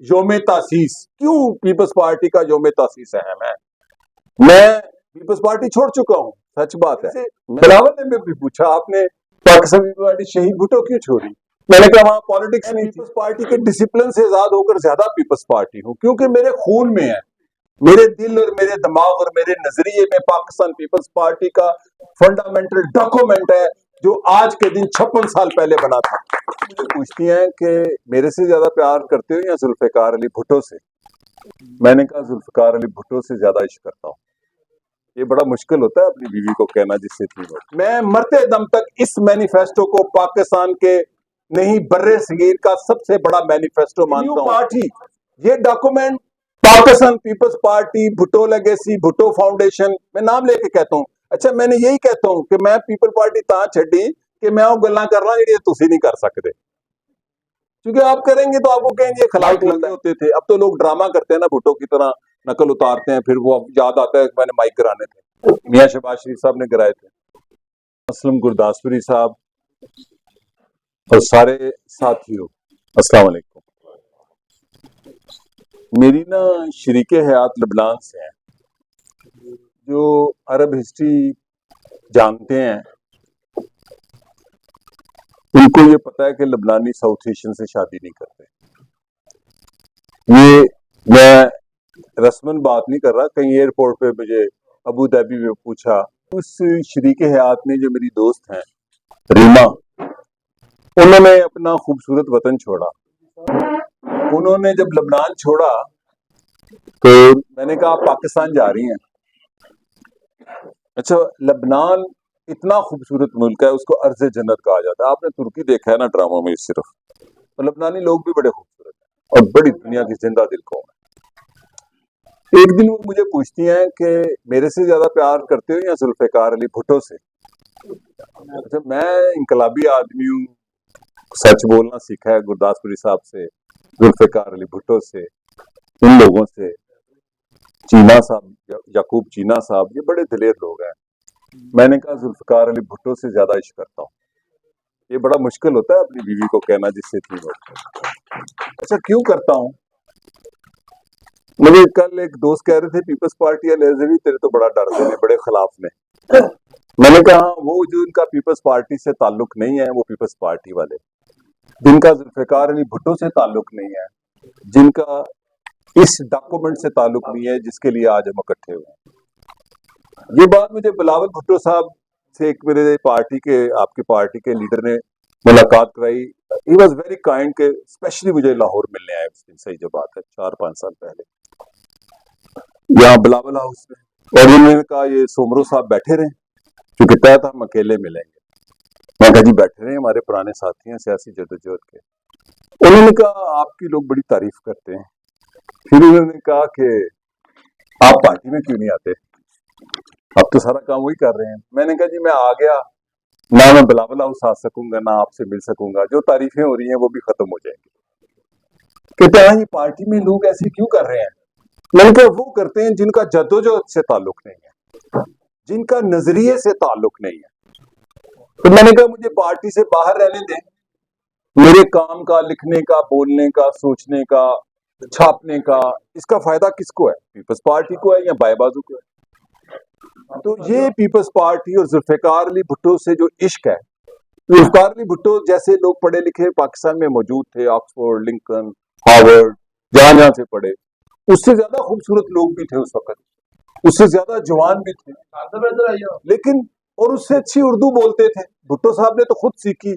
یوم تاسیس کیوں پیپلز پارٹی کا یوم تاسیس اہم ہے؟ میں پیپلز پارٹی چھوڑ چکا ہوں، سچ بات ہے۔ بلاول نے بھی پوچھا آپ نے پاکستان پیپلز پارٹی شہید بھٹو کیوں چھوڑی؟ میں نے کہا وہاں پالیٹکس نہیں، پیپلز پارٹی کے ڈسپلن سے آزاد ہو کر زیادہ پیپلز پارٹی ہوں، کیونکہ میرے خون میں ہے، میرے دل اور میرے دماغ اور میرے نظریے میں پاکستان پیپلز پارٹی کا فنڈامنٹل ڈاکومنٹ ہے جو آج کے دن 56 سال پہلے بنا تھا۔ مجھے پوچھتی ہیں کہ میرے سے زیادہ پیار کرتے ہو یا ذوالفقار علی بھٹو سے؟ میں نے کہا ذوالفقار علی بھٹو سے زیادہ عشق کرتا ہوں۔ یہ بڑا مشکل ہوتا ہے اپنی بیوی کو کہنا جس سے تھی ہو۔ میں مرتے دم تک اس مینیفیسٹو کو پاکستان کے نہیں برے صغیر کا سب سے بڑا مینیفیسٹو مانتا ہوں۔ پارٹی یہ document Pakistan Peoples Party, Bhutto legacy, Bhutto foundation, میں نام لے کے کہتا ہوں۔ اچھا میں نے یہی کہتا ہوں کہ میں پیپل پارٹی تاں چھڈی کہ میں وہ گلاں کرنا جڑی تسی نہیں کر سکتے، کیونکہ آپ کریں گے تو آپ کو کہیں گے خلاف لگے ہوتے تھے۔ اب تو لوگ ڈرامہ کرتے ہیں نا، بھٹو کی طرح نقل اتارتے ہیں، پھر وہ یاد آتا ہے کہ میں نے مائک کرانے تھے، میاں شہباز شریف صاحب نے کرائے تھے، اسلم گرداسپوری صاحب اور سارے ساتھیوں السلام علیکم۔ میری نا شریک حیات لبنان سے ہیں، جو عرب ہسٹری جانتے ہیں ان کو یہ پتا ہے کہ لبنانی ساؤتھ ایشین سے شادی نہیں کرتے۔ یہ میں رسمن بات نہیں کر رہا، کہیں ایئرپورٹ پہ مجھے ابو دھابی میں پوچھا، اس شریک حیات میں جو میری دوست ہیں ریما، انہوں نے اپنا خوبصورت وطن چھوڑا۔ انہوں نے جب لبنان چھوڑا تو میں نے کہا آپ پاکستان جا رہی ہیں؟ اچھا لبنان اتنا خوبصورت ملک ہے، اس کو ارض جنت کہا جاتا ہے۔ آپ نے ترکی دیکھا ہے نا ڈراموں میں صرف، اور لبنانی لوگ بھی بڑے خوبصورت ہیں اور بڑی دنیا کی زندہ دل قوم ہے۔ ایک دن وہ مجھے پوچھتی ہیں کہ میرے سے زیادہ پیار کرتے ہو یا ذوالفقار علی بھٹو سے؟ اچھا میں انقلابی آدمی ہوں، سچ بولنا سیکھا ہے گرداسپوری صاحب سے، ذوالفقار علی بھٹو سے، ان لوگوں سے، چینا صاحب، یعقوب چینا صاحب، یہ بڑے دلیر لوگ ہیں۔ میں نے کہا ذوالفقار علی بھٹو سے زیادہ عشق کرتا ہوں۔ یہ بڑا مشکل ہوتا ہے اپنی بیوی کو کہنا جس سے تھی ہو۔ اچھا کیوں کرتا ہوں؟ مجھے کل ایک دوست کہہ رہے تھے پیپلز پارٹی والے تیرے تو بڑا ڈرتے ہیں، بڑے خلاف میں۔ میں نے کہا وہ جو ان کا پیپلز پارٹی سے تعلق نہیں ہے وہ پیپلز پارٹی والے، جن کا ذوالفقار علی بھٹو سے تعلق نہیں ہے، جن کا اس ڈاکومنٹ سے تعلق نہیں ہے جس کے لیے آج ہم اکٹھے ہوئے ہیں۔ یہ بات مجھے بلاول بھٹو صاحب سے ایک میرے پارٹی کے، آپ کی پارٹی کے لیڈر نے ملاقات کرائی۔ ہی واز ویری کائنڈ کہ اسپیشلی مجھے لاہور ملنے آئے اس دن، صحیح جو بات ہے 4-5 سال پہلے یہاں بلاول ہاؤس میں، اور انہوں نے کہا یہ سومرو صاحب بیٹھے رہیں، کیونکہ طے تھا ہم اکیلے ملیں گے۔ میں کہا جی بیٹھے رہیں، ہمارے پرانے ساتھی ہیں سیاسی جدوجہد کے۔ انہوں نے کہا آپ کی لوگ بڑی تعریف کرتے ہیں۔ پھر انہوں نے کہا کہ آپ پارٹی میں کیوں نہیں آتے، اب تو سارا کام وہی کر رہے ہیں۔ میں نے کہا جی میں آ گیا، نہ میں بلاول ہاؤس آ سکوں گا، نہ آپ سے مل سکوں گا، جو تعریفیں ہو رہی ہیں وہ بھی ختم ہو جائیں گی۔ کہتے ہیں یہ پارٹی میں لوگ ایسے کیوں کر رہے ہیں؟ میں نے کہا وہ کرتے ہیں جن کا جدوجہد سے تعلق نہیں ہے، جن کا نظریے سے تعلق نہیں ہے۔ تو میں نے کہا مجھے پارٹی سے باہر رہنے دیں، میرے کام کا، لکھنے کا، بولنے کا، سوچنے کا، چھاپنے کا، اس کا فائدہ کس کو ہے؟ پیپلز پارٹی کو ہے یا بائیں بازو کو ہے؟ تو یہ پیپلز پارٹی اور ذوالفقار علی بھٹو سے جو عشق ہے، ذوالفقار علی بھٹو جیسے لوگ پڑھے لکھے پاکستان میں موجود تھے، آکسفورڈ، لنکن، ہارورڈ، جہاں جہاں سے پڑھے، اس سے زیادہ خوبصورت لوگ بھی تھے اس وقت، اس سے زیادہ جوان بھی تھے، لیکن اور اس سے اچھی اردو بولتے تھے۔ بھٹو صاحب نے تو خود سیکھی،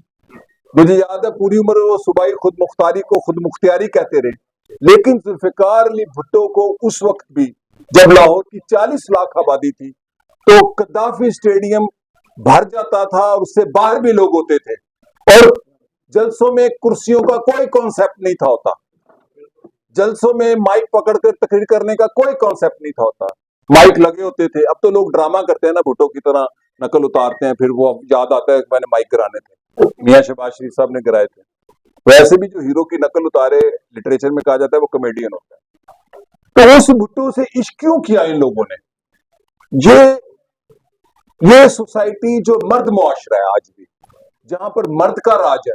مجھے یاد ہے پوری عمر وہ صوبائی خود مختاری کو خود مختاری کہتے رہے، لیکن ذوالفقار علی بھٹو کو اس وقت بھی جب لاہور کی 40 لاکھ آبادی تھی تو قذافی اسٹیڈیم بھر جاتا تھا اور اس سے باہر بھی لوگ ہوتے تھے، اور جلسوں میں کرسیوں کا کوئی کانسیپٹ نہیں تھا ہوتا، جلسوں میں مائک پکڑ کر تقریر کرنے کا کوئی کانسیپٹ نہیں تھا ہوتا، مائک لگے ہوتے تھے۔ اب تو لوگ ڈرامہ کرتے ہیں نا، بھٹو کی طرح نقل اتارتے ہیں، پھر وہ یاد آتا ہے کہ میں نے مائک کرانے تھے، میاں شہباز شریف صاحب نے کرائے تھے۔ ویسے بھی جو ہیرو کی نقل اتارے لٹریچر میں کہا جاتا ہے وہ کمیڈین ہوتا ہے۔ تو اس بھٹو سے عشق کیوں کیا ان لوگوں نے؟ یہ سوسائٹی جو مرد معاشرہ ہے آج بھی، جہاں پر مرد کا راج ہے،